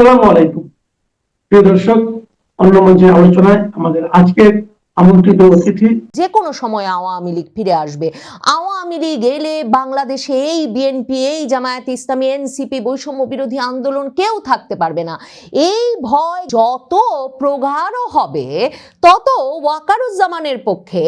আসসালামু আলাইকুম প্রিয় দর্শক, অন্য মঞ্চের আলোচনায় আমাদের আজকের আমন্ত্রিত অতিথি। যে কোনো সময় আওয়ামী লীগ ফিরে আসবে। আওয়ামী লীগ এলে বাংলাদেশে এই বিএনপি, এই জামায়াত ইসলামী, এনসিপি, বৈষম্য বিরোধী আন্দোলন কেউ থাকতে পারবে না। এই ভয় যত প্রগাঢ় হবে তত ওয়াকারুজ্জামানের পক্ষে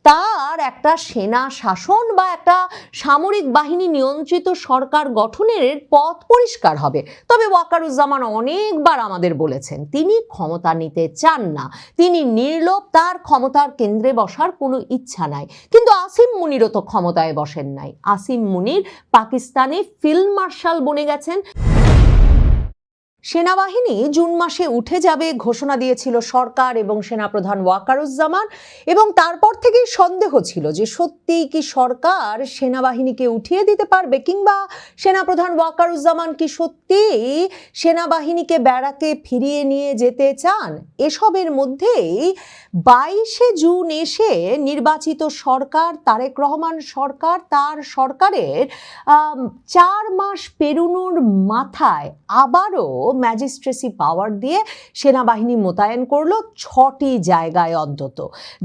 তার একটা সেনা শাসন বা একটা সামরিক বাহিনী নিয়ন্ত্রিত সরকার গঠনের পথ পরিষ্কার হবে। তবে ওয়াকারুজ্জামান অনেকবার আমাদের বলেছেন তিনি ক্ষমতা নিতে চান না, তিনি নির্লোভ, তার ক্ষমতার কেন্দ্রে বসার কোনো ইচ্ছা নাই। কিন্তু আসিম মুনিরও তো ক্ষমতায় বসেন নাই। আসিম মুনির পাকিস্তানে ফিল্ড মার্শাল বনে গেছেন। সেনাবাহিনী জুন মাসে উঠে যাবে ঘোষণা দিয়েছিল সরকার এবং সেনাপ্রধান ওয়াকারুজ্জামান, এবং তারপর থেকেই সন্দেহ ছিল যে সত্যিই কি সরকার সেনাবাহিনীকে উঠিয়ে দিতে পারবে, কিংবা সেনাপ্রধান ওয়াকারুজ্জামান কি সত্যিই সেনাবাহিনীকে ব্যারাকে ফিরিয়ে নিয়ে যেতে চান। এসবের মধ্যেই 22শে জুন এসে নির্বাচিত সরকার, তারেক রহমান সরকার, তার সরকারের 4 মাস পেরোনোর মাথায় আবারও ম্যাজিস্ট্রেসি পাওয়ার দিয়ে সেনাবাহিনী মোতায়েন করলো 6টি জায়গায়। অন্তত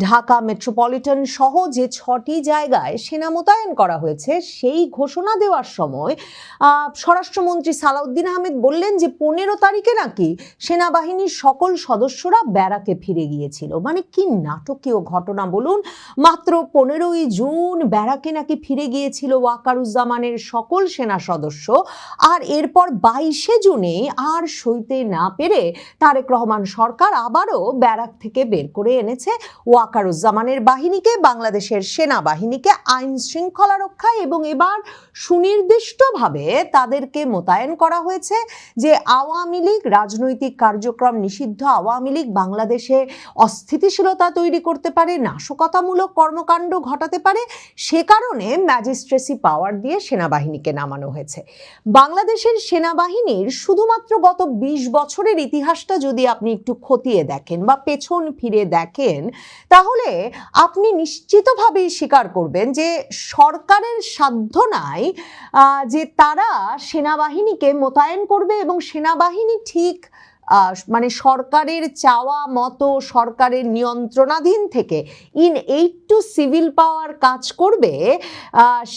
ঢাকা মেট্রোপলিটন সহ যে 6টি জায়গায় সেনা মোতায়েন করা হয়েছে, সেই ঘোষণা দেওয়ার সময় স্বরাষ্ট্রমন্ত্রী সালাউদ্দিন আহমেদ বললেন যে 15 তারিখে নাকি সেনাবাহিনীর সকল সদস্যরা ব্যারাকে ফিরে গিয়েছিল। মানে কি নাটকীয় ঘটনা বলুন! মাত্র 15ই জুন ব্যারাকে নাকি ফিরে গিয়েছিল ওয়াকারুজ্জামানের সকল সেনা সদস্য, আর এরপর 22শে জুনে আর সইতে না পেরে তারেক রহমান সরকার আবারও ব্যারাক থেকে বের করে এনেছে ওয়াকারুজ্জামানের বাহিনীকে, বাংলাদেশের সেনাবাহিনীকে আইন শৃঙ্খলা রক্ষায়, এবং এবার সুনির্দিষ্টভাবে তাদেরকে মোতায়েন করা হয়েছে যে আওয়ামী লীগ, রাজনৈতিক কার্যক্রম নিষিদ্ধ আওয়ামী লীগ বাংলাদেশে অস্থিতিশীলতা তৈরি করতে পারে, নাশকতামূলক কর্মকাণ্ড ঘটাতে পারে, সে কারণে ম্যাজিস্ট্রেসি পাওয়ার দিয়ে সেনাবাহিনীকে নামানো হয়েছে। বাংলাদেশের সেনাবাহিনীর শুধুমাত্র গত 20 বছরের ইতিহাসটা যদি আপনি একটু খতিয়ে দেখেন বা পেছন ফিরে দেখেন, তাহলে আপনি নিশ্চিতভাবেই স্বীকার করবেন যে সরকারের সাধ্য নাই যে তারা সেনাবাহিনীকে মোতায়েন করবে এবং সেনাবাহিনী ঠিক মানে সরকারের চাওয়া মতো সরকারের নিয়ন্ত্রণাধীন থেকে টু সিভিল পাওয়ার কাজ করবে,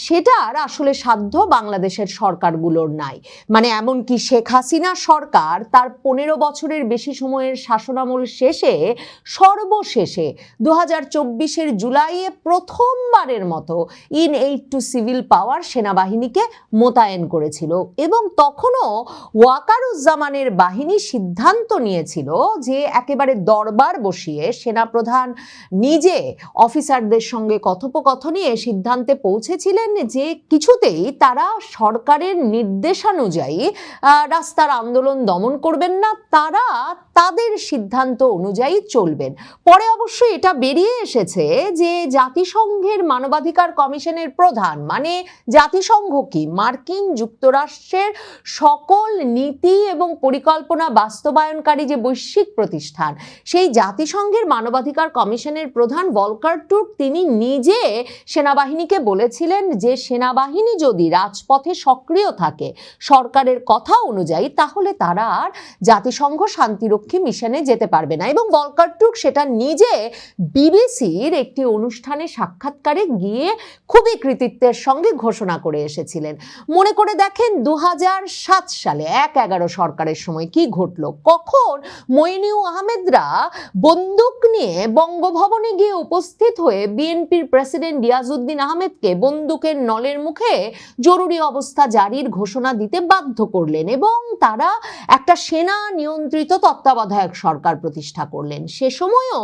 সেটার আসলে সাধ্য বাংলাদেশের সরকারগুলোর নাই। মানে এমনকি শেখ হাসিনা সরকার তার 15 বছরের বেশি সময়ের শাসনামল শেষে সর্বশেষে 2024-এর জুলাইয়ে প্রথমবারের মতো টু সিভিল পাওয়ার সেনাবাহিনীকে মোতায়েন করেছিল, এবং তখনও ওয়াকারুজ্জামানের বাহিনী সিদ্ধান্ত নিয়েছিল যে একেবারে দরবার বসিয়ে সেনাপ্রধান নিজে অফিসারদের সঙ্গে কথোপকথনে সিদ্ধান্তে পৌঁছেছিলেন যে কিছুতেই তারা সরকারের নির্দেশানুযায়ী রাস্তার আন্দোলন দমন করবেন না, তারা তাদের সিদ্ধান্ত অনুযায়ী চলবেন। পরে অবশ্যই এটা বেরিয়ে এসেছে যে জাতিসংঘের মানবাধিকার কমিশনের প্রধান, মানে জাতিসংঘ কি, মার্কিন যুক্তরাষ্ট্রের সকল নীতি এবং পরিকল্পনা বাস্তবায়নকারী যে বৈশ্বিক প্রতিষ্ঠান, সেই জাতিসংঘের মানবাধিকার কমিশনের প্রধান ভলকার টুর্ক তিনি নিজে সেনাবাহিনীকে বলেছিলেন যে সেনাবাহিনী যদি রাজপথে সক্রিয় থাকে সরকারের কথা অনুযায়ী, তাহলে তারা আর জাতিসংঘ শান্তিরক্ষী মিশনে যেতে পারবে না। এবং ভলকার টুর্ক সেটা নিজে বিবিসির একটি অনুষ্ঠানে সাক্ষাৎকারে গিয়ে খুবই কৃতিত্বের সঙ্গে ঘোষণা করে এসেছিলেন। মনে করে দেখেন 2007 সালে 1/11 সরকারের সময় কি ঘটলো, কখন মইনুল আহমেদরা বন্দুক নিয়ে বঙ্গভবনে গিয়ে উপস্থিত হয়ে বিএনপির প্রেসিডেন্ট রিয়াজউদ্দিন আহমেদকে বন্দুকের নলের মুখে জরুরি অবস্থা জারির ঘোষণা দিতে বাধ্য করলেন, এবং তারা একটা সেনা নিয়ন্ত্রিত তত্ত্বাবধায়ক সরকার প্রতিষ্ঠা করলেন। সে সময়ও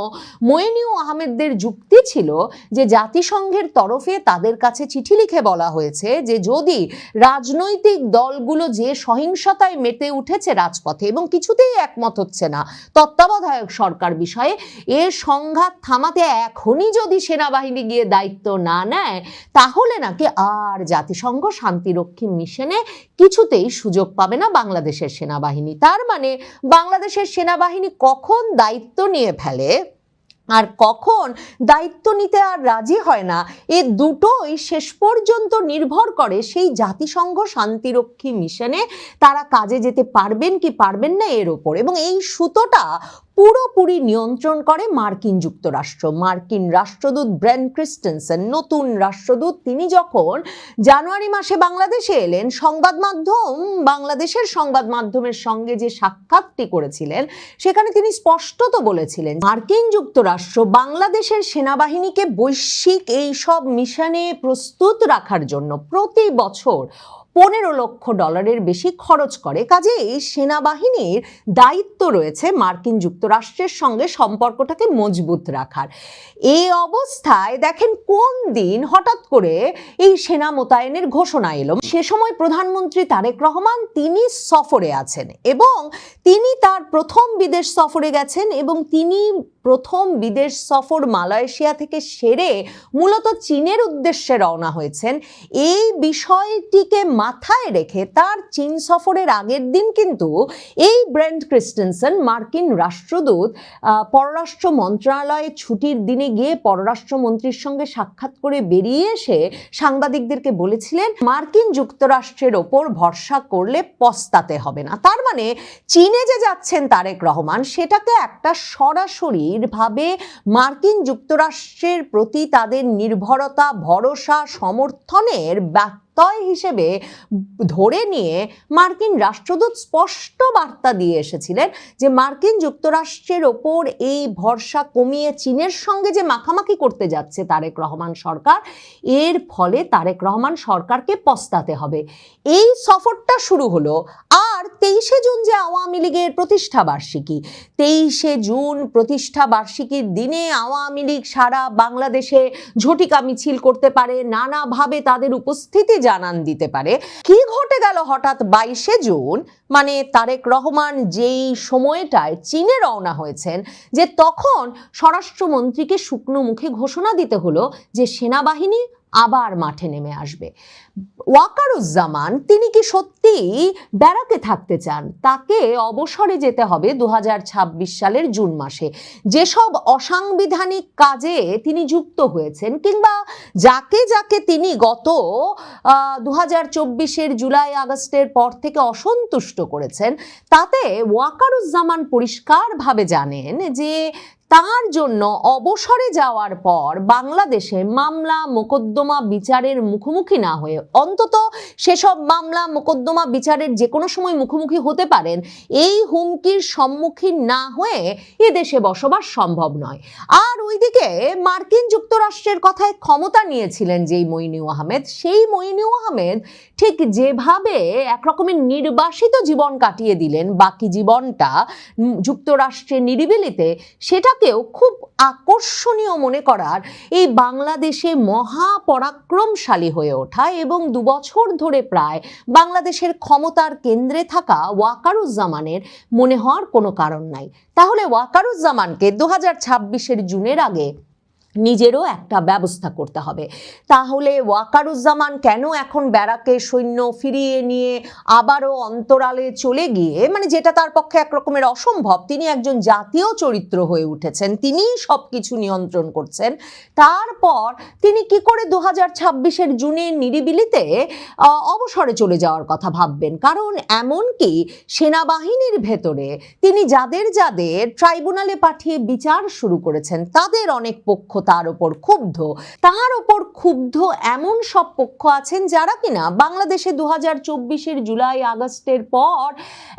মইনুল আহমেদদের যুক্তি ছিল যে জাতিসংঘের তরফে তাদের কাছে চিঠি লিখে বলা হয়েছে যে যদি রাজনৈতিক দলগুলো যে সহিংসতায় মেতে উঠেছে রাজপথে এবং কিছুতেই একমত হচ্ছে না তত্ত্বাবধায়ক সরকার বিষয়ে, এর সংঘাত থামাতে এখনই যদি সেনাবাহিনী গিয়ে দায়িত্ব না নেয়, তাহলে নাকি আর জাতিসংঘ শান্তিরক্ষী মিশনে কিছুতেই সুযোগ পাবে না বাংলাদেশের সেনাবাহিনী। তার মানে বাংলাদেশের সেনাবাহিনী কখন দায়িত্ব নিয়ে ফেলে আর কখন দায়িত্ব নিতে আর রাজি হয় না, এ দুটোই শেষ পর্যন্ত নির্ভর করে সেই জাতিসংঘ শান্তিরক্ষী মিশনে তারা কাজে যেতে পারবেন কি পারবেন না এর ওপর। এবং এই সুতোটা পুরোপুরি নিয়ন্ত্রণ করে মার্কিন যুক্তরাষ্ট্র। মার্কিন রাষ্ট্রদূত ব্রেন ক্রিস্টেনসেন, নতুন রাষ্ট্রদূত, তিনি যখন জানুয়ারি মাসে বাংলাদেশে এলেন, বাংলাদেশের সংবাদ মাধ্যমের সঙ্গে যে সাক্ষাৎটি করেছিলেন সেখানে তিনি স্পষ্টত বলেছিলেন মার্কিন যুক্তরাষ্ট্র বাংলাদেশের সেনাবাহিনীকে বৈশ্বিক এই সব মিশনে প্রস্তুত রাখার জন্য প্রতি বছর $15 লক্ষ বেশি খরচ করে। কাজেই সেনাবাহিনীর দায়িত্ব রয়েছে মার্কিন যুক্তরাষ্ট্রের সঙ্গে সম্পর্কটাকে মজবুত রাখার। এই অবস্থায় দেখেন কোন দিন হঠাৎ করে এই সেনা মোতায়েনের ঘোষণা এলো। সে সময় প্রধানমন্ত্রী তারেক রহমান তিনি সফরে আছেন এবং তিনি তার প্রথম বিদেশ সফরে গেছেন এবং তিনি প্রথম বিদেশ সফর মালয়েশিয়া থেকে সেরে মূলত চীনের উদ্দেশ্যে রওনা হয়েছেন। এই বিষয়টিকে মাথায় রেখে তার চীন সফরের আগের দিন কিন্তু এই ব্রেন ক্রিস্টেনসেন মার্কিন রাষ্ট্রদূত পররাষ্ট্র মন্ত্রণালয়ে ছুটির দিনে গিয়ে পররাষ্ট্রমন্ত্রীর সঙ্গে সাক্ষাৎ করে বেরিয়ে এসে সাংবাদিকদেরকে বলেছিলেন মার্কিন যুক্তরাষ্ট্রের ওপর ভরসা করলে পস্তাতে হবে না। তার মানে চীনে যে যাচ্ছেন তারেক রহমান সেটাকে একটা সরাসরি ভাবে মার্কিন যুক্তরাষ্ট্রের প্রতি তাদের নির্ভরতা, ভরসা, সমর্থনের ব্যত্যয় হিসেবে ধরে নিয়ে মার্কিন রাষ্ট্রদূত স্পষ্ট বার্তা দিয়ে এসেছিলেন যে মার্কিন যুক্তরাষ্ট্রের ওপর এই ভরসা কমিয়ে চীনের সঙ্গে যে মাখামাখি করতে যাচ্ছে তারেক রহমান সরকার, এর ফলে তারেক রহমান সরকারকে পস্তাতে হবে। এই সফরটা শুরু হলো। আর 23শে জুন যে আওয়ামী লীগের প্রতিষ্ঠা বার্ষিকী, 23শে জুন প্রতিষ্ঠা বার্ষিকীর দিনে আওয়ামী লীগ সারা বাংলাদেশে ঝটিকা মিছিল করতে পারে, নানাভাবে তাদের উপস্থিতি জানান দিতে পারে। কি ঘটে গেল হঠাৎ 22শে জুন, মানে তারেক রহমান যেই সময়টায় চীনে রওনা হয়েছেন, যে তখন স্বরাষ্ট্রমন্ত্রীকে শুকনো মুখে ঘোষণা দিতে হলো যে সেনাবাহিনী আবার মাঠে নেমে আসবে। ওয়াকারুজ্জামান তিনি কি সত্যি ব্যারাকে থাকতে চান? তাকে অবসরে যেতে হবে 2026 সালের জুন মাসে। যেসব অসাংবিধানিক কাজে তিনি যুক্ত হয়েছেন কিংবা যাকে যাকে তিনি গত 2024-এর জুলাই আগস্টের পর থেকে অসন্তুষ্ট করেছেন, তাতে ওয়াকারুজ্জামান পরিষ্কারভাবে জানেন যে তার জন্য অবসরে যাওয়ার পর বাংলাদেশে মামলা মোকদ্দমা বিচারের মুখোমুখি না হয়ে, অন্তত সেসব মামলা মোকদ্দমা বিচারের যে কোনো সময় মুখোমুখি হতে পারেন, এই হুমকির সম্মুখীন না হয়ে এ দেশে বসবাস সম্ভব নয়। আর ওইদিকে মার্কিন যুক্তরাষ্ট্রের কথায় ক্ষমতা নিয়েছিলেন যেই মইনুল আহমেদ, সেই মইনুল আহমেদ ঠিক যেভাবে একরকমের নির্বাসিত জীবন কাটিয়ে দিলেন বাকি জীবনটা যুক্তরাষ্ট্রের নিরিবিলিতে, সেটাকেও খুব আকর্ষণীয় মনে করার এই বাংলাদেশে মহাপরাক্রমশালী হয়ে ওঠা এবং 2 বছর ধরে প্রায় বাংলাদেশের ক্ষমতার কেন্দ্রে থাকা ওয়াকারুজ্জামানের মনে হওয়ার কোনো কারণ নাই। তাহলে ওয়াকারুজ্জামানকে 2026-এর জুনের আগে নিজেরও একটা ব্যবস্থা করতে হবে। তাহলে ওয়াকারুজ্জামান কেন এখন ব্যারাকে সৈন্য ফিরিয়ে নিয়ে আবারও অন্তরালে চলে গিয়ে, মানে যেটা তার পক্ষে একরকমের অসম্ভব, তিনি একজন জাতীয় চরিত্র হয়ে উঠেছেন, তিনি সবকিছু নিয়ন্ত্রণ করছেন, তারপর তিনি কি করে 2026-এর জুনে নিরিবিলিতে অবসরে চলে যাওয়ার কথা ভাববেন? কারণ এমনকি সেনাবাহিনীর ভেতরে তিনি যাদের যাদের ট্রাইব্যুনালে পাঠিয়ে বিচার শুরু করেছেন, তাদের অনেক পক্ষ তার ওপর ক্ষুব্ধ এমন সব পক্ষ আছেন যারা কিনা বাংলাদেশে 2024-এর জুলাই আগস্টের পর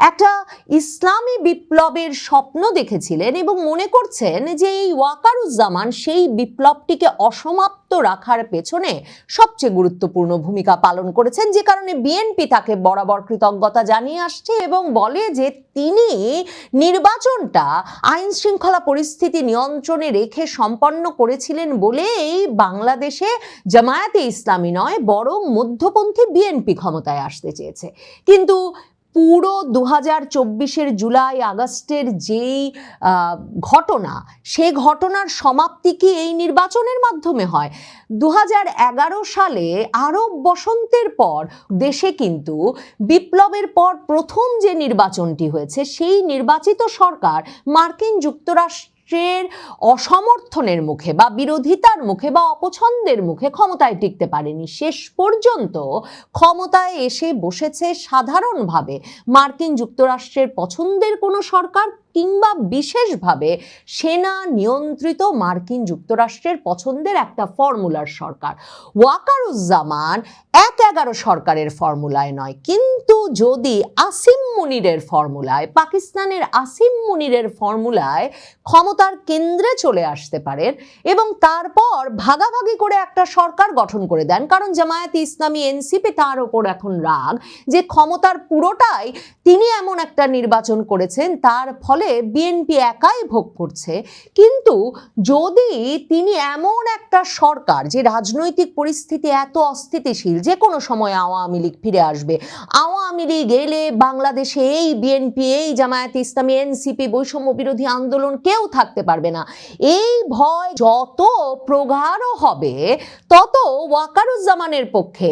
একটা ইসলামী বিপ্লবের স্বপ্ন দেখেছিলেন এবং মনে করছেন যে এই ওয়াকারুজ্জামান সেই বিপ্লবটিকে অসমাপ্ত রাখার পেছনে সবচেয়ে গুরুত্বপূর্ণ ভূমিকা পালন করেছেন, যে কারণে বিএনপি তাকে বরাবর কৃতজ্ঞতা জানিয়ে আসছে এবং বলে যে তিনি নির্বাচনটা আইন শৃঙ্খলা পরিস্থিতি নিয়ন্ত্রণে রেখে সম্পন্ন করেছিলেন বলেই বাংলাদেশে জামায়াতে ইসলামী নয় বরং মধ্যপন্থী বিএনপি ক্ষমতায় আসতে চেয়েছে। কিন্তু পুরো 2024-এর জুলাই আগস্টের যেই ঘটনা, সে ঘটনার সমাপ্তি কি এই নির্বাচনের মাধ্যমে হয়? 2011 সালে আরব বসন্তের পর দেশে কিন্তু বিপ্লবের পর প্রথম যে নির্বাচনটি হয়েছে, সেই নির্বাচিত সরকার মার্কিন যুক্তরাষ্ট্র যুক্তরাষ্ট্রের অসমর্থনের মুখে বা বিরোধিতার মুখে বা অপছন্দের মুখে ক্ষমতায় টিকতে পারেনি। শেষ পর্যন্ত ক্ষমতায় এসে বসেছে সাধারণভাবে মার্কিন যুক্তরাষ্ট্রের পছন্দের কোনো সরকার, কিংবা বিশেষভাবে সেনা নিয়ন্ত্রিত মার্কিন যুক্তরাষ্ট্রের পছন্দের একটা ফর্মুলার সরকার। ওয়াকারুজ্জামান ১-১১ সরকারের ফর্মুলায় নয়, কিন্তু যদি আসিম মুনিরের ফর্মুলায়, পাকিস্তানের আসিম মুনিরের ফর্মুলায় ক্ষমতার কেন্দ্রে চলে আসতে পারেন এবং তারপর ভাগাভাগি করে একটা সরকার গঠন করে দেন, কারণ জামায়াতে ইসলামী এনসিপি তার ওপর এখন রাগ যে ক্ষমতার পুরোটাই তিনি এমন একটা নির্বাচন করেছেন তার ফলে বিএনপি একাই ভোগ করছে। কিন্তু যদি তিনি এমন একটা সরকার, যে রাজনৈতিক পরিস্থিতি এত অস্থিতিশীল, যে কোনো সময় আওয়ামী লীগ ফিরে আসবে, আওয়ামী লীগ এলে বাংলাদেশে এই বিএনপি, এই জামায়াতে ইসলামী, এনসিপি, বৈষম্য বিরোধী আন্দোলন কেউ থাকতে পারবে না, এই ভয় যত প্রগাঢ় হবে তত ওয়াকারুজ্জামানের পক্ষে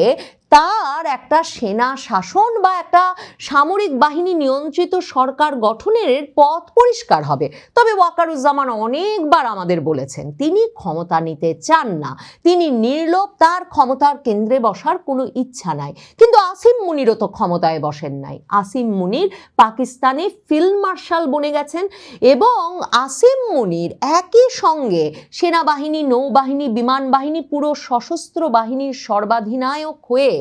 তার একটা সেনা শাসন বা একটা সামরিক বাহিনী নিয়ন্ত্রিত সরকার গঠনের পথ পরিষ্কার হবে। তবে ওয়াকারুজ্জামান অনেকবার আমাদের বলেছেন তিনি ক্ষমতা নিতে চান না, তিনি নির্লোভ, তার ক্ষমতার কেন্দ্রে বসার কোনো ইচ্ছা নাই। কিন্তু আসিম মুনিরও তো ক্ষমতায় বসেন নাই। আসিম মুনির পাকিস্তানে ফিল্ড মার্শাল বনে গেছেন এবং আসিম মুনির একই সঙ্গে সেনাবাহিনী, নৌবাহিনী, বিমান বাহিনী, পুরো সশস্ত্র বাহিনীর সর্বাধিনায়ক হয়ে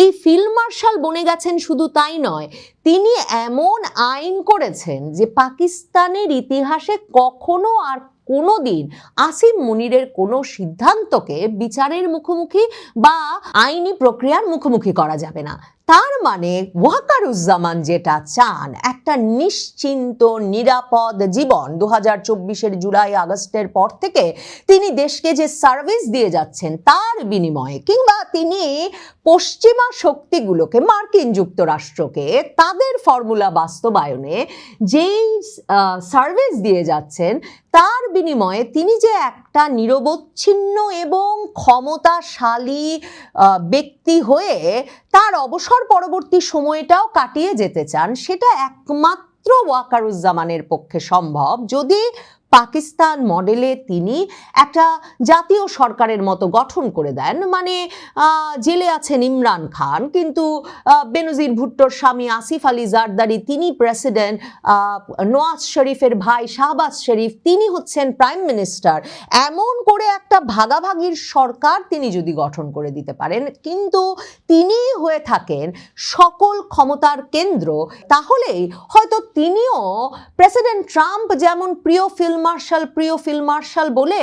এই ফিল্ড মার্শাল বনে গেছেন। শুধু তাই নয়, তিনি এমন আইন করেছেন যে পাকিস্তানের ইতিহাসে কখনো আর কোনোদিন আসিম মুনিরের কোনো সিদ্ধান্তকে বিচারের মুখোমুখি বা আইনি প্রক্রিয়ার মুখোমুখি করা যাবে না। তার মানে ওয়াকারুজ্জামান যেটা চান, একটা নিশ্চিন্ত নিরাপদ জীবন। 2024-এর জুলাই আগস্টের পর থেকে তিনি দেশকে যে সার্ভিস দিয়ে যাচ্ছেন তার বিনিময়ে, কিংবা তিনি পশ্চিমা শক্তিগুলোকে, মার্কিন যুক্তরাষ্ট্রকে তাদের ফর্মুলা বাস্তবায়নে যেই সার্ভিস দিয়ে যাচ্ছেন তার বিনিময়ে তিনি যে একটা নিরবচ্ছিন্ন এবং ক্ষমতাশালী ব্যক্তি হয়ে তার অবসর পরবর্তী সময়টাও কাটিয়ে যেতে চান, সেটা একমাত্র ওয়াকারুজ্জামানের পক্ষে সম্ভব যদি পাকিস্তান মডেলে তিনি একটা জাতীয় সরকারের মতো গঠন করে দেন। মানে জেলে আছেন ইমরান খান, কিন্তু বেনজির ভুট্টোর স্বামী আসিফ আলী জারদারি তিনি প্রেসিডেন্ট, নওয়াজ শরীফের ভাই শাহবাজ শরীফ তিনি হচ্ছেন প্রাইম মিনিস্টার। এমন করে একটা ভাগাভাগির সরকার তিনি যদি গঠন করে দিতে পারেন, কিন্তু তিনি হয়ে থাকেন সকল ক্ষমতার কেন্দ্র, তাহলেই হয়তো তিনিও প্রেসিডেন্ট ট্রাম্প যেমন প্রিয় ফিল্ড মার্শাল বলে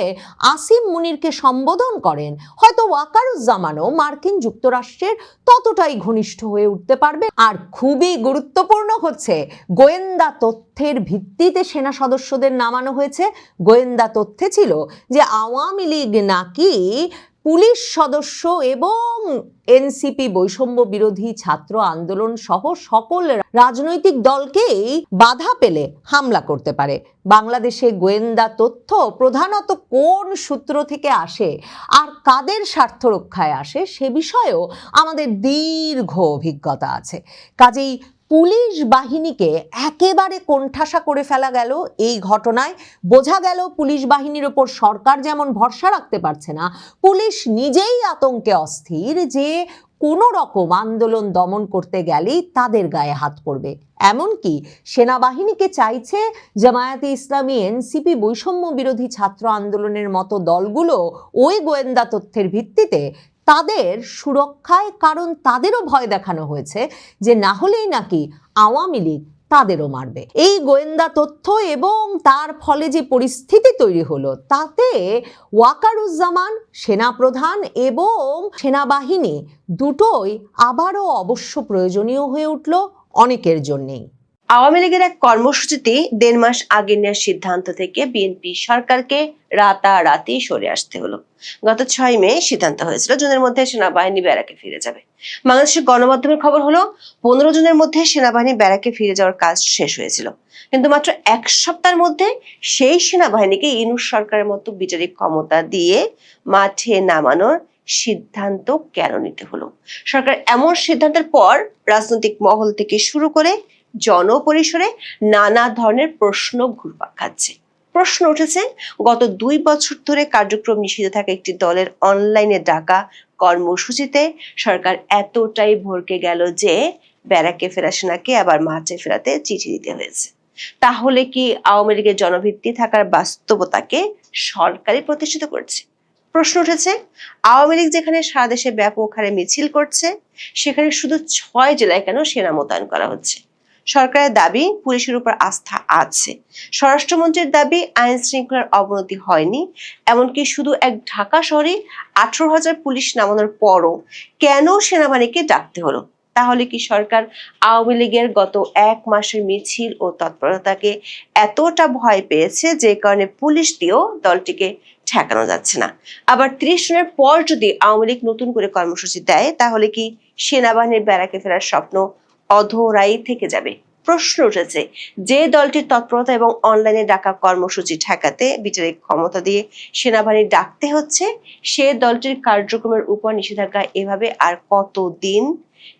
আসিম মুনিরকে সম্বোধন করেন, হয়তো ওয়াকারুজ্জামানও মার্কিন যুক্তরাষ্ট্রের ততটাই ঘনিষ্ঠ হয়ে উঠতে পারবে। আর খুবই গুরুত্বপূর্ণ হচ্ছে, গোয়েন্দা তথ্যের ভিত্তিতে সেনা সদস্যদের নামানো হয়েছে। গোয়েন্দা তথ্যে ছিল যে আওয়ামী লীগ নাকি পুলিশ সদস্য এবং এনসিপি, বৈষম্য বিরোধী ছাত্র আন্দোলন সহ সকল রাজনৈতিক দলকেই বাধা পেলে হামলা করতে পারে। বাংলাদেশে গোয়েন্দা তথ্য প্রধানত কোন সূত্র থেকে আসে আর কাদের স্বার্থ রক্ষায় আসে সে বিষয়েও আমাদের দীর্ঘ অভিজ্ঞতা আছে। কাজেই পুলিশ বাহিনীকে একেবারে কোণঠাসা করে ফেলা গেল এই ঘটনায়। বোঝা গেল পুলিশ বাহিনীর ওপর সরকার যেমন ভরসা রাখতে পারছে না, পুলিশ নিজেই আতঙ্কে অস্থির যে কোনো রকম আন্দোলন দমন করতে গেলেই তাদের গায়ে হাত পড়বে। এমনকি সেনাবাহিনীকে চাইছে জামায়াতে ইসলামী, এনসিপি, বৈষম্য বিরোধী ছাত্র আন্দোলনের মতো দলগুলো ওই গোয়েন্দা তথ্যের ভিত্তিতে তাদের সুরক্ষায়, কারণ তাদেরও ভয় দেখানো হয়েছে যে না হলেই নাকি আওয়ামী লীগ তাদেরও মারবে। এই গোয়েন্দা তথ্য এবং তার ফলে যে পরিস্থিতি তৈরি হলো, তাতে ওয়াকারুজ্জামান, সেনাপ্রধান এবং সেনাবাহিনী দুটোই আবারও অবশ্য প্রয়োজনীয় হয়ে উঠল অনেকের জন্যেই। আওয়ামী লীগের এক কর্মসূচিতে 1.5 মাস আগে নেওয়ার সিদ্ধান্ত থেকে বিএনপি সরকারকে রাতারাতি সরে আসতে হলো। গত 6 মে সিদ্ধান্ত হয়েছিল জুনের মধ্যে সেনাবাহিনী ব্যারাকে ফিরে যাবে। বাংলাদেশের গণমাধ্যমের খবর হলো 15 জুনের মধ্যে সেনাবাহিনী ব্যারাকে ফিরে যাওয়ার কাজ শেষ হয়েছিল, কিন্তু মাত্র 1 সপ্তাহের মধ্যে সেই সেনাবাহিনীকে ইউনূস সরকারের মতো বিচারিক ক্ষমতা দিয়ে মাঠে নামানোর সিদ্ধান্ত কেন নিতে হলো? সরকার এমন সিদ্ধান্তের পর রাজনৈতিক মহল থেকে শুরু করে জনপরিসরে নানা ধরনের প্রশ্ন ঘুরপাক খাচ্ছে। প্রশ্ন উঠেছে, গত 2 বছর ধরে কার্যক্রম নিষিদ্ধ থাকা একটি দলের অনলাইনে ডাকা কর্মসূচিতে সরকার এতটাই ভড়কে গেল যে ব্যারাকে ফেরা সেনাকে আবার মাঠে ফেরাতে চিঠি দিতে হয়েছে। তাহলে কি আওয়ামী লীগের জনভিত্তি থাকার বাস্তবতাকে সরকারই প্রতিষ্ঠিত করছে? প্রশ্ন উঠেছে, আওয়ামী লীগ যেখানে সারা দেশে ব্যাপক হারে মিছিল করছে, সেখানে শুধু 6 জেলায় কেন সেনা মোতায়েন করা হচ্ছে? সরকারের দাবি পুলিশের উপর আস্থা আছে, স্বরাষ্ট্রমন্ত্রীর দাবি আইন শৃঙ্খলার অবনতি হয়নি, এমনকি শুধু এক ঢাকা শহরে 18,000 পুলিশ নামানোর পরও কেন সেনাবাহিনীকে ডাকতে হলো? তাহলে কি সরকার আওয়ামী লীগের গত 1 মাসের মিছিল ও তৎপরতাকে এতটা ভয় পেয়েছে যে কারণে পুলিশ দিয়েও দলটিকে ঠেকানো যাচ্ছে না? আবার 30 জনের পর যদি আওয়ামী লীগ নতুন করে কর্মসূচি দেয়, তাহলে কি সেনাবাহিনীর ব্যারাকে ফেরার স্বপ্ন অধরাই থেকে যাবে? প্রশ্ন উঠেছে, যে দলটির তৎপরতা এবং অনলাইনে ডাকা কর্মসূচি ঠেকাতে বিচারিক ক্ষমতা দিয়ে সেনাবাহিনী ডাকতে হচ্ছে, সে দলটির কার্যক্রমের উপর নিষেধাজ্ঞা এভাবে আর কতদিন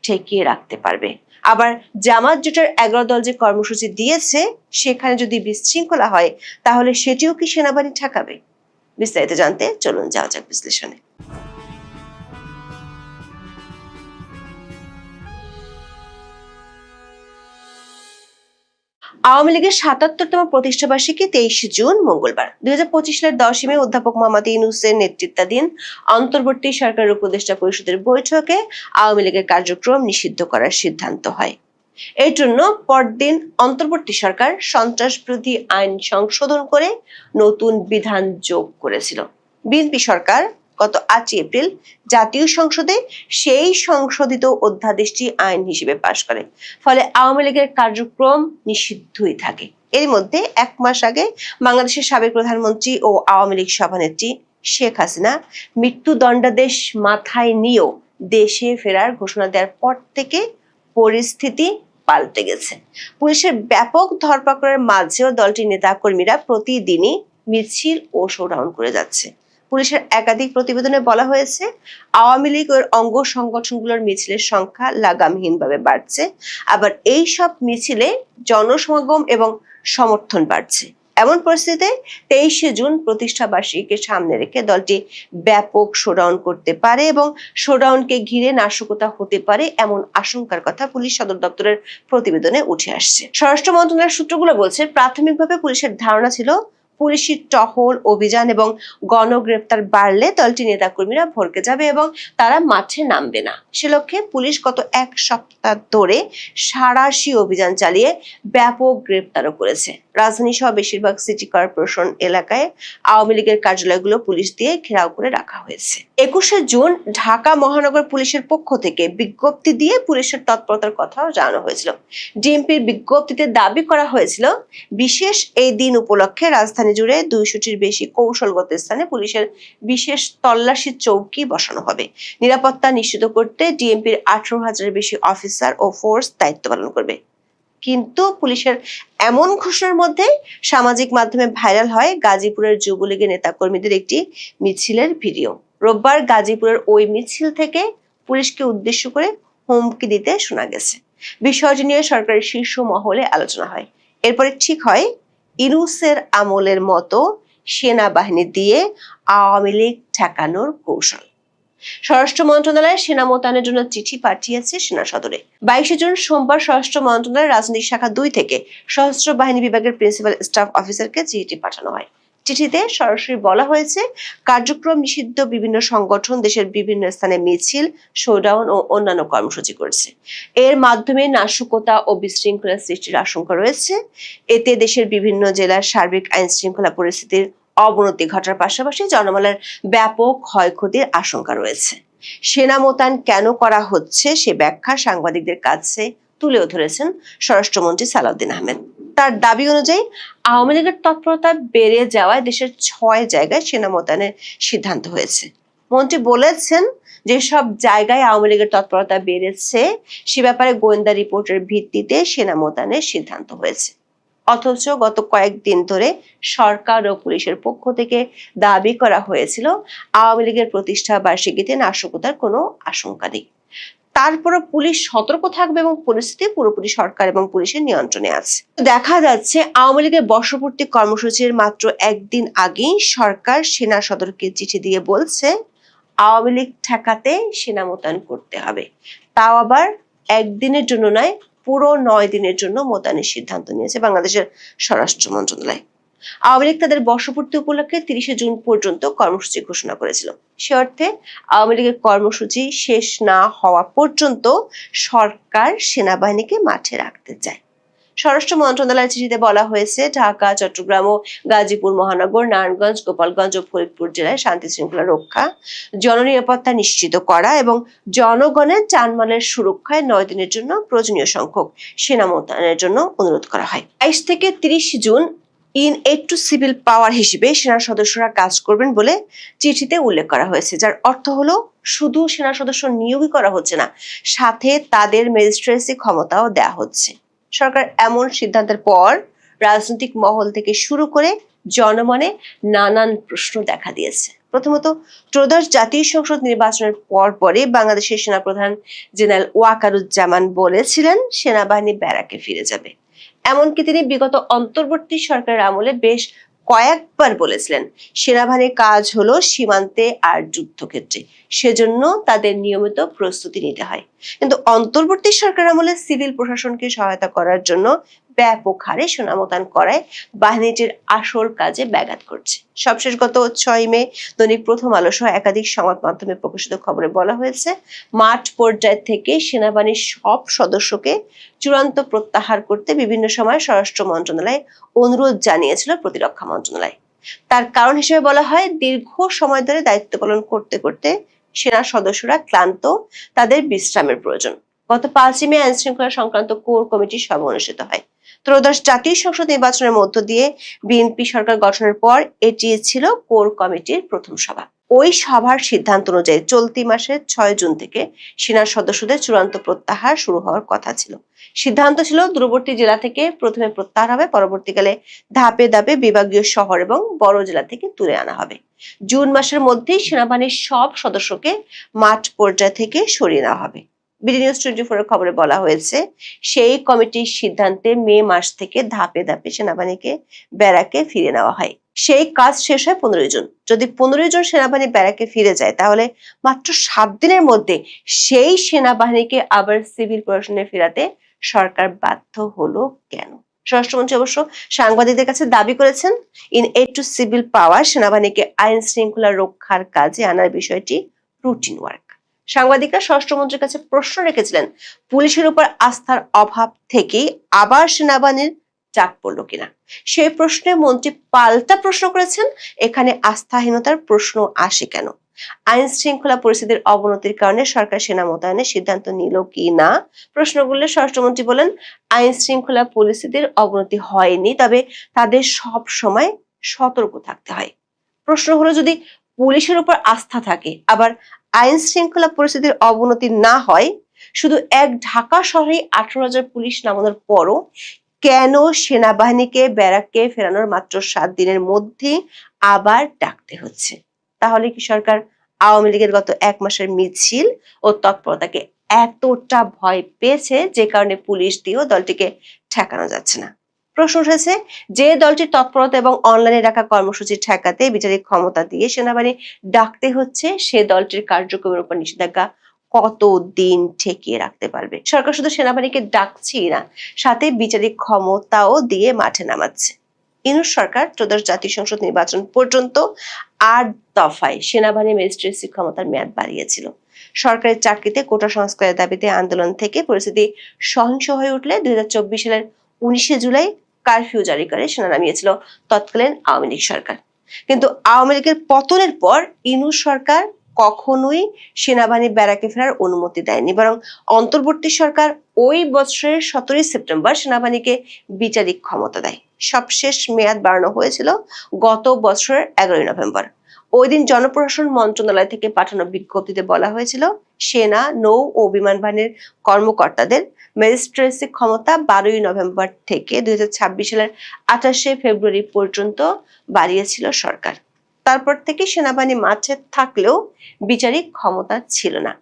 ঠেকিয়ে রাখতে পারবে? আবার জামাত জোটের 11 দল যে কর্মসূচি দিয়েছে, সেখানে যদি বিশৃঙ্খলা হয়, তাহলে সেটিও কি সেনাবাহিনী ঠেকাবে? বিস্তারিত জানতে চলুন যাওয়া যাক বিশ্লেষণে। আওয়ামী লীগের 77তম প্রতিষ্ঠাবার্ষিকী 23 জুন মঙ্গলবার। 2025 সালের 10 মে অধ্যাপক মোহাম্মদ ইউনূসের নেতৃত্বাধীন অন্তর্বর্তী সরকারের উপদেষ্টা পরিষদের বৈঠকে আওয়ামী লীগের কার্যক্রম নিষিদ্ধ করার সিদ্ধান্ত হয়। এর জন্য পরদিন অন্তর্বর্তী সরকার সন্ত্রাস বিরোধী আইন সংশোধন করে নতুন বিধান যোগ করেছিল। বিএনপি সরকার গত 8 এপ্রিল জাতীয় সংসদে সেই সংশোধিত অধ্যাদেশটি আইন হিসেবে পাশ করে। ফলে আওয়ামী লীগের কার্যক্রম নিষিদ্ধই থাকে। এর মধ্যে 1 মাস আগে বাংলাদেশের সাবেক প্রধানমন্ত্রী ও আওয়ামী লীগ সভানেত্রী শেখ হাসিনা মৃত্যুদণ্ডাদেশ মাথায় নিয়েও দেশে ফেরার ঘোষণা দেওয়ার পর থেকে পরিস্থিতি পাল্টে গেছে। পুলিশের ব্যাপক ধরপাকড়ের মাঝেও দলটির নেতাকর্মীরা প্রতিদিনই মিছিল ও শোডাউন করে যাচ্ছে। পুলিশের একাধিক প্রতিবেদনে বলা হয়েছে, আওয়ামী লীগ ও অঙ্গ সংগঠনগুলোর মিছিলের সংখ্যা লাগামহীনভাবে বাড়ছে। আবার এই সব মিছিলে জনসমাগম এবং সমর্থন বাড়ছে। এমন পরিস্থিতিতে 23 জুন প্রতিষ্ঠা বার্ষিকীকে সামনে রেখে দলটি ব্যাপক শোডাউন করতে পারে এবং শোডাউনকে ঘিরে নাশকতা হতে পারে এমন আশঙ্কার কথা পুলিশ সদর দপ্তরের প্রতিবেদনে উঠে আসছে। স্বরাষ্ট্র মন্ত্রণালয়ের সূত্রগুলো বলছে, প্রাথমিকভাবে পুলিশের ধারণা ছিল পুলিশি টহল অভিযান এবং গণগ্রেপ্তার বাড়লে দলটি নেতাকর্মীরা ভড়কে যাবে এবং তারা মাঠে নামবে না। সে লক্ষ্যে পুলিশ গত 1 সপ্তাহ ধরে সাঁড়াশি অভিযান চালিয়ে ব্যাপক গ্রেপ্তারও করেছে। রাজধানী সহ বেশিরভাগ সিটি কর্পোরেশন এলাকায় আওয়ামী লীগের কার্যালয়গুলো পুলিশ দিয়ে ঘেরাও করে রাখা হয়েছে। 21 জুন ঢাকা মহানগর পুলিশের পক্ষ থেকে বিজ্ঞপ্তি দিয়ে পুলিশের তৎপরতার কথাও জানানো হয়েছিল। ডিএমপির বিজ্ঞপ্তিতে দাবি করা হয়েছিল, বিশেষ এই দিন উপলক্ষে রাজধানী জুড়ে 200টির বেশি কৌশলগত স্থানে পুলিশের বিশেষ তল্লাশি চৌকি বসানো হবে। নিরাপত্তা নিশ্চিত করতে ডিএমপির 18,000-এর বেশি অফিসার ও ফোর্স দায়িত্ব পালন করবে। কিন্তু পুলিশের এমন ঘোষণার মধ্যে সামাজিক মাধ্যমে ভাইরাল হয় গাজীপুরের যুবলীগের নেতাকর্মীদের একটি মিছিলের ভিডিও। রোববার গাজীপুরের ওই মিছিল থেকে পুলিশকে উদ্দেশ্য করে হুমকি দিতে শোনা গেছে। বিষয়টি নিয়ে সরকারের শীর্ষ মহলে আলোচনা হয়। এরপরে ঠিক হয় ইউনূসের আমলের মতো সেনাবাহিনী দিয়ে আওয়ামী লীগ ঠেকানোর কৌশল। স্বরাষ্ট্র মন্ত্রণালয় সেনা মোতায়েনের জন্য চিঠি পাঠিয়েছে সেনা সদরে। 22 জুন সোমবার স্বরাষ্ট্র মন্ত্রণালয়ের রাজনৈতিক শাখা 2 থেকে সশস্ত্র বাহিনী বিভাগের প্রিন্সিপাল স্টাফ অফিসারকে চিঠি পাঠানো হয়। চিঠিতে সরাসরি বলা হয়েছে, কার্যক্রম নিষিদ্ধ বিভিন্ন সংগঠন দেশের বিভিন্ন স্থানে মিছিল, শোডাউন ও অন্যান্য কর্মসূচি করছে। এর মাধ্যমে নাশকতা ও বিশৃঙ্খলা সৃষ্টির আশঙ্কা রয়েছে। এতে দেশের বিভিন্ন জেলার সার্বিক আইন শৃঙ্খলা পরিস্থিতির অবনতি ঘটার পাশাপাশি জনমালের ব্যাপক ক্ষয়ক্ষতির আশঙ্কা রয়েছে। সেনা মোতায়েন কেন করা হচ্ছে সে ব্যাখ্যা সাংবাদিকদের কাছে তুলেও ধরেছেন স্বরাষ্ট্রমন্ত্রী সালাউদ্দিন আহমেদ। তার দাবি অনুযায়ী আওয়ামী লীগের তৎপরতা বেড়ে যাওয়ায় দেশের 6 জায়গায় সেনা মোতায়েনের সিদ্ধান্ত হয়েছে। মন্ত্রী বলেছেন, যেসব জায়গায় আওয়ামী লীগের তৎপরতা বেড়েছে সে ব্যাপারে গোয়েন্দা রিপোর্টের ভিত্তিতে সেনা মোতায়েনের সিদ্ধান্ত হয়েছে। অথচ গত কয়েকদিন ধরে সরকার ও পুলিশের পক্ষ থেকে দাবি করা হয়েছিল, আওয়ামী লীগের প্রতিষ্ঠা বার্ষিকীতে নাশকতার কোনো আশঙ্কা নেই। তারপরে পুলিশ সতর্ক থাকবে এবং পরিস্থিতি পুরোপুরি সরকার এবং পুলিশের নিয়ন্ত্রণে আছে। দেখা যাচ্ছে আওয়ামী লীগের বর্ষপূর্তি কর্মসূচির মাত্র একদিন আগেই সরকার সেনা সদরকে চিঠি দিয়ে বলছে আওয়ামী লীগ ঠেকাতে সেনা মোতায়েন করতে হবে, তাও আবার একদিনের জন্য নয়, পুরো 9 দিনের জন্য মোতায়েনের সিদ্ধান্ত নিয়েছে বাংলাদেশের স্বরাষ্ট্র মন্ত্রণালয়। আওয়ামী লীগ তাদের বর্ষপূর্তি উপলক্ষে 30শে জুন পর্যন্ত কর্মসূচি ঘোষণা করেছিল। সে অর্থে আওয়ামী লীগের কর্মসূচি শেষ না হওয়া পর্যন্ত সরকার সেনাবাহিনীকে মাঠে রাখতে চায়। স্বরাষ্ট্র মন্ত্রণালয়ের চিঠিতে বলা হয়েছে ঢাকা, চট্টগ্রাম ও গাজীপুর মহানগর, নারায়ণগঞ্জ, গোপালগঞ্জ ও ফরিদপুর জেলায় শান্তি শৃঙ্খলা রক্ষা, জননিরাপত্তা নিশ্চিত করা এবং জনগণের জানমালের সুরক্ষায় 9 দিনের জন্য প্রয়োজনীয় সংখ্যক সেনা মোতায়েনের জন্য অনুরোধ করা হয়। 22 থেকে 30 June in aid to civil power হিসেবে সেনা সদস্যরা কাজ করবেন বলে চিঠিতে উল্লেখ করা হয়েছে, যার অর্থ হলো শুধু সেনা সদস্য নিয়োগই করা হচ্ছে না, সাথে তাদের ম্যাজিস্ট্রেসি ক্ষমতাও দেওয়া হচ্ছে। সরকার এমন সিদ্ধান্তের পর রাজনৈতিক মহল থেকে শুরু করে জনমনে নানান প্রশ্ন দেখা দিয়েছে। প্রথমত, ত্রয়োদশ জাতীয় সংসদ নির্বাচনের পরে বাংলাদেশের সেনাপ্রধান জেনারেল ওয়াকারুজ্জামান বলেছিলেন সেনাবাহিনী ব্যারাকে ফিরে যাবে। এমনকি তিনি বিগত অন্তর্বর্তী সরকারের আমলে বেশ কয়েকবার বলেছিলেন সেনাবাহিনীর কাজ হলো সীমান্তে আর যুদ্ধক্ষেত্রে, সেজন্য তাদের নিয়মিত প্রস্তুতি নিতে হয়। কিন্তু অন্তর্বর্তী সরকার আমলে সিভিল প্রশাসনকে সহায়তা করার জন্য ব্যাপক হারে সেনা মোতায়েন করায় বাহিনীটির আসল কাজে ব্যাঘাত করছে। সবশেষ গত 6 মে দৈনিক প্রথম আলো সহ একাধিক সংবাদ মাধ্যমে প্রকাশিত খবরে বলা হয়েছে মাঠ পর্যায় থেকে সেনাবাহিনীর সব সদস্যকে চূড়ান্ত প্রত্যাহার করতে বিভিন্ন সময় স্বরাষ্ট্র মন্ত্রণালয় অনুরোধ জানিয়েছিল প্রতিরক্ষা মন্ত্রণালয়। তার কারণ হিসেবে বলা হয় দীর্ঘ সময় ধরে দায়িত্ব পালন করতে করতে সেনা সদস্যরা ক্লান্ত, তাদের বিশ্রামের প্রয়োজন। গত 5 মে আইন শৃঙ্খলা সংক্রান্ত কোর কমিটির সভা অনুষ্ঠিত হয়। ত্রয়োদশ জাতীয় সংসদ নির্বাচনের মধ্য দিয়ে বিএনপি সরকার গঠনের পর এটি ছিল কোর কমিটির প্রথম সভা। ওই সভার সিদ্ধান্ত অনুযায়ী চলতি মাসের 6 জুন থেকে সেনা সদস্যদের চূড়ান্ত প্রত্যাহার শুরু হওয়ার কথা ছিল। সিদ্ধান্ত ছিল দূরবর্তী জেলা থেকে প্রথমে প্রত্যাহার হবে, পরবর্তীকালে ধাপে ধাপে বিভাগীয় শহর এবং বড় জেলা থেকে তুলে আনা হবে। জুন মাসের মধ্যেই সেনাবাহিনীর সব সদস্যকে মাঠ পর্যায় থেকে সরিয়ে নেওয়া হবে। বিডি নিউজ 24 এর খবরে বলা হয়েছে সেই কমিটির সিদ্ধান্তে মে মাস থেকে ধাপে ধাপে সেনাবাহিনীকে ব্যারাকে ফিরে নেওয়া হয়। সেই কাজ শেষ হয় 15 জুন। যদি 15 জন সেনাবাহিনী ব্যারাকে ফিরে যায় তাহলে মাত্র 7 দিনের মধ্যে সেই সেনাবাহিনীকে আবার সিভিল প্রশাসনে ফেরাতে সরকার বাধ্য হলো কেন? স্বরাষ্ট্রমন্ত্রী অবশ্য সাংবাদিকদের কাছে দাবি করেছেন in aid to civil power সেনাবাহিনীকে আইন শৃঙ্খলা রক্ষার কাজে আনার বিষয়টি রুটিন ওয়ার্ক। সাংবাদিকরা স্বরাষ্ট্রমন্ত্রীর কাছে প্রশ্ন রেখেছিলেন পুলিশের উপর আস্থার অভাব থেকেই আবার সেনাবাহিনীর চাপ পড়লো কিনা। সেই প্রশ্নে মন্ত্রী পাল্টা প্রশ্ন করেছেন এখানে আস্থাহীনতার প্রশ্ন আসে কেন? আইন শৃঙ্খলা পরিস্থিতির অবনতির কারণে সরকার সেনা মোতায়েনের সিদ্ধান্ত নিল কি না প্রশ্ন করলে স্বরাষ্ট্রমন্ত্রী বলেন আইন শৃঙ্খলা পরিস্থিতির অবনতি হয়নি, তবে তাদের সব সময় সতর্ক থাকতে হয়। প্রশ্ন হলো যদি পুলিশের উপর আস্থা থাকে আবার আইন শৃঙ্খলা পরিস্থিতির অবনতি না হয়, শুধু এক ঢাকা শহরে 18,000 পুলিশ নামানোর পরও কেন সেনাবাহিনীকে ব্যারাকে ফেরানোর মাত্র 7 দিনের মধ্যে আবার ডাকতে হচ্ছে? তাহলে কি সরকার আওয়ামী লীগের গত 1 মাসের মিছিল ও তৎপরতাকে এতটা ভয় পেয়েছে যে কারণে পুলিশ দিয়েও দলটিকে ঠেকানো যাচ্ছে না? প্রশ্ন উঠেছে যে দলটির তৎপরতা এবং অনলাইনে রাখা কর্মসূচি ঠেকাতে বিচারিক ক্ষমতা দিয়ে সেনাবাহিনী ডাকতে হচ্ছে, সে দলটির কার্যক্রমের উপর নিষেধাজ্ঞা কতদিন ঠেকিয়ে রাখতে পারবে? সরকার শুধু সেনাবাহিনীকে ডাকছেই না, সাথে বিচারিক ক্ষমতাও দিয়ে মাঠে নামাচ্ছে। ইউনূস সরকার ত্রয়োদশ জাতীয় সংসদ নির্বাচন পর্যন্ত 8 দফায় সেনাবাহিনী ম্যাজিস্ট্রেসি ক্ষমতার মেয়াদ বাড়িয়েছিল। সরকারের চাকরিতে কোটা সংস্কারের দাবিতে আন্দোলন থেকে পরিস্থিতি সহিংস হয়ে উঠলে 2024 সালের 19 জুলাই কারফিউ জারি করে সেনা নামিয়েছিল তৎকালীন আওয়ামী লীগ সরকার। কিন্তু আওয়ামী লীগের পতনের পর ইউনূস সরকার কখনোই সেনাবাহিনী ব্যারাকে ফেরার অনুমতি দেয়নি, বরং অন্তর্বর্তী সরকার ওই বছরের 17 সেপ্টেম্বর সেনাবাহিনীকে বিচারিক ক্ষমতা দেয়। সবশেষ মেয়াদ বাড়ানো হয়েছিল গত বছরের 11 নভেম্বর। ওই দিন জনপ্রশাসন মন্ত্রণালয় থেকে পাঠানো বিজ্ঞপ্তিতে বলা হয়েছিল সেনা, নৌ ও বিমান বাহিনীর কর্মকর্তাদের ম্যাজিস্ট্রেসি ক্ষমতা 12 নভেম্বর থেকে 2026 সালের 28 ফেব্রুয়ারি পর্যন্ত বাড়িয়েছিল সরকার। তারপর থেকে সেনাবাহিনী মাঠে থাকলেও বিচারিক ক্ষমতা ছিল না।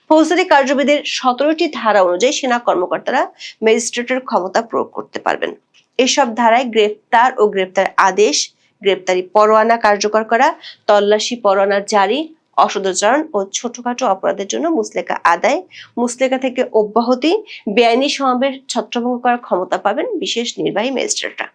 ফৌজদারি কার্যবিধির 17টি ধারা অনুযায়ী সেনা কর্মকর্তারা ম্যাজিস্ট্রেটের ক্ষমতা প্রয়োগ করতে পারবেন। এসব ধারায় গ্রেফতার ও গ্রেফতার আদেশ, গ্রেফতারি পরোয়ানা কার্যকর করা, তল্লাশি পরোয়ানা জারি, অসদাচরণ ও ছোটখাটো অপরাধের জন্য মুচলেকা আদায়, মুচলেকা থেকে অব্যাহতি, বেআইনি সমাবেশ ছত্রভঙ্গ করার ক্ষমতা পাবেন বিশেষ নির্বাহী ম্যাজিস্ট্রেটরা।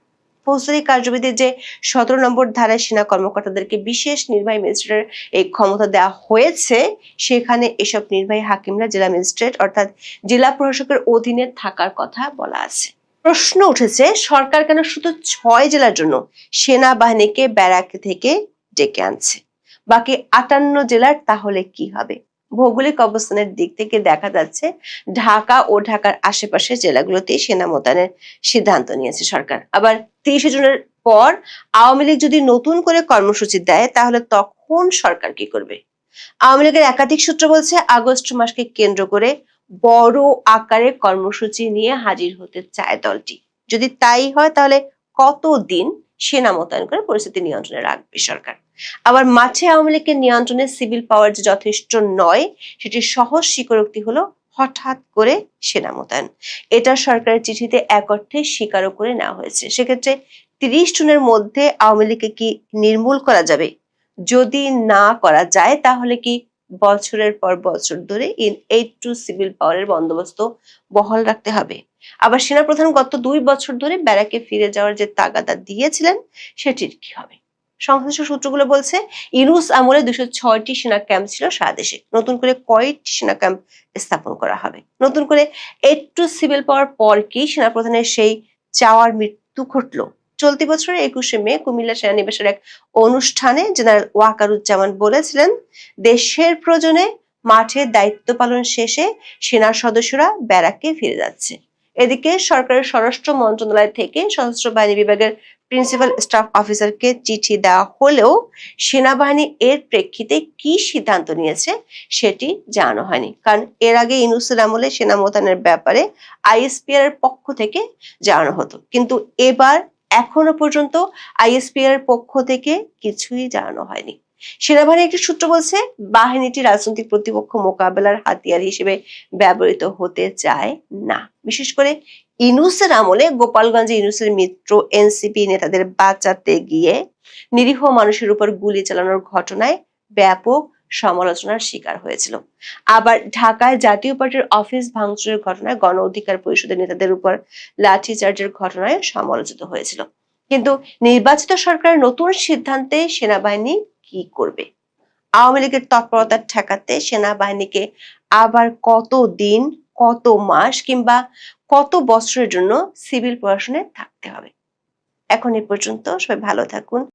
ফৌজদারি কার্যবিধির যে 17 নম্বর ধারায় সেনা কর্মকর্তাদেরকে বিশেষ নির্বাহী ম্যাজিস্ট্রেটের এই ক্ষমতা দেওয়া হয়েছে, সেখানে এসব নির্বাহী হাকিমরা জেলা ম্যাজিস্ট্রেট অর্থাৎ জেলা প্রশাসকের অধীনে থাকার কথা বলা আছে। প্রশ্ন উঠেছে, সরকার কেন শুধু 6 জেলার জন্য সেনাবাহিনীকে ব্যারাক থেকে ডেকে আনছে, বাকি 58 জেলার তাহলে কি হবে? ভৌগোলিক অবস্থানের দিক থেকে দেখা যাচ্ছে ঢাকা ও ঢাকার আশেপাশের জেলাগুলোতে সেনা মোতায়েনের সিদ্ধান্ত নিয়েছে সরকার। আবার 30 জুনের পর আওয়ামী লীগ যদি নতুন করে কর্মসূচি দেয়, তাহলে তখন সরকার কি করবে? আওয়ামী লীগের একাধিক সূত্র বলছে, আগস্ট মাসকে কেন্দ্র করে বড় আকারে কর্মসূচি নিয়ে হাজির হতে চায় দলটি। যদি তাই হয়, তাহলে কতদিন সেনা মোতায়েন করে পরিস্থিতি নিয়ন্ত্রণে রাখবে সরকার? আবার মাঠে আওয়ামী লীগের নিয়ন্ত্রণে সিভিল পাওয়ার যে যথেষ্ট নয়, সেটির সহজ স্বীকারোক্তি হলো হঠাৎ করে সেনা মোতায়েন। এটা সরকারের চিঠিতে এক অর্থে স্বীকারও করে নেওয়া হয়েছে। সেক্ষেত্রে 30 জুনের মধ্যে আওয়ামী লীগকে কি নির্মূল করা যাবে? যদি না করা যায়, তাহলে কি বছরের পর বছর ধরে ইন এইড টু সিভিল পাওয়ারের বন্দোবস্ত বহাল রাখতে হবে? আবার সেনাপ্রধান গত 2 বছর ধরে ব্যারাকে ফিরে যাওয়ার যে তাগাদা দিয়েছিলেন, সেটির কি হবে? সংশ্লিষ্ট সূত্রগুলো বলছে, ইউনূস আমলে 206টি সেনা ক্যাম্প ছিল সারা দেশে। নতুন করে কয়েকটি সেনা ক্যাম্প স্থাপন করা হবে? নতুন করে এইড টু সিভিল পাওয়ার পর কি সেনাপ্রধানের সেই চাওয়ার মৃত্যু ঘটলো? চলতি বছরের 21শে মে কুমিল্লা সেনানিবাসের এক অনুষ্ঠানে জেনারেল ওয়াকারুজ্জামান বলেছিলেন, দেশের প্রয়োজনে মাঠে দায়িত্ব পালন শেষে সেনার সদস্যরা ব্যারাকে ফিরে যাচ্ছে। এদিকে সরকারের স্বরাষ্ট্র মন্ত্রণালয় থেকে সশস্ত্র বাহিনী বিভাগের প্রিন্সিপাল স্টাফ অফিসারকে চিঠি দেওয়া হলেও সেনাবাহিনী এর প্রেক্ষিতে কি সিদ্ধান্ত নিয়েছে সেটি জানানো হয়নি। কারণ এর আগে ইউনূসের আমলে সেনা মোতায়েনের ব্যাপারে আইএসপিআর এর পক্ষ থেকে জানানো হতো, কিন্তু এবার এখনো পর্যন্ত আইএসপিআর এর পক্ষ থেকে কিছুই জানানো হয়নি। সেনাবাহিনীর একটি সূত্র বলছে, বাহিনীটি রাজনৈতিক প্রতিপক্ষ মোকাবেলার হাতিয়ার হিসেবে ব্যবহৃত হতে চায় না। বিশেষ করে ইউনূসের আমলে গোপালগঞ্জে ইউনূসের মিত্র এনসিপি নেতাদের বাঁচাতে গিয়ে নিরীহ মানুষের উপর গুলি চালানোর ঘটনায় ব্যাপক সমালোচনার শিকার হয়েছিল। আবার ঢাকায় জাতীয় পার্টির অফিস ভাঙচুরের ঘটনায় গণ অধিকার পরিষদের নেতাদের উপর লাঠিচার্জের ঘটনায় সমালোচিত হয়েছিল। কিন্তু নির্বাচিত সরকারের নতুন সিদ্ধান্তে সেনাবাহিনী কি করবে? আওয়ামী লীগের তৎপরতা ঠেকাতে সেনাবাহিনীকে আবার কত দিন, কত মাস কিংবা কত বছরের জন্য সিভিল প্রশাসনে থাকতে হবে? এখন এ পর্যন্ত। সবাই ভালো থাকুন।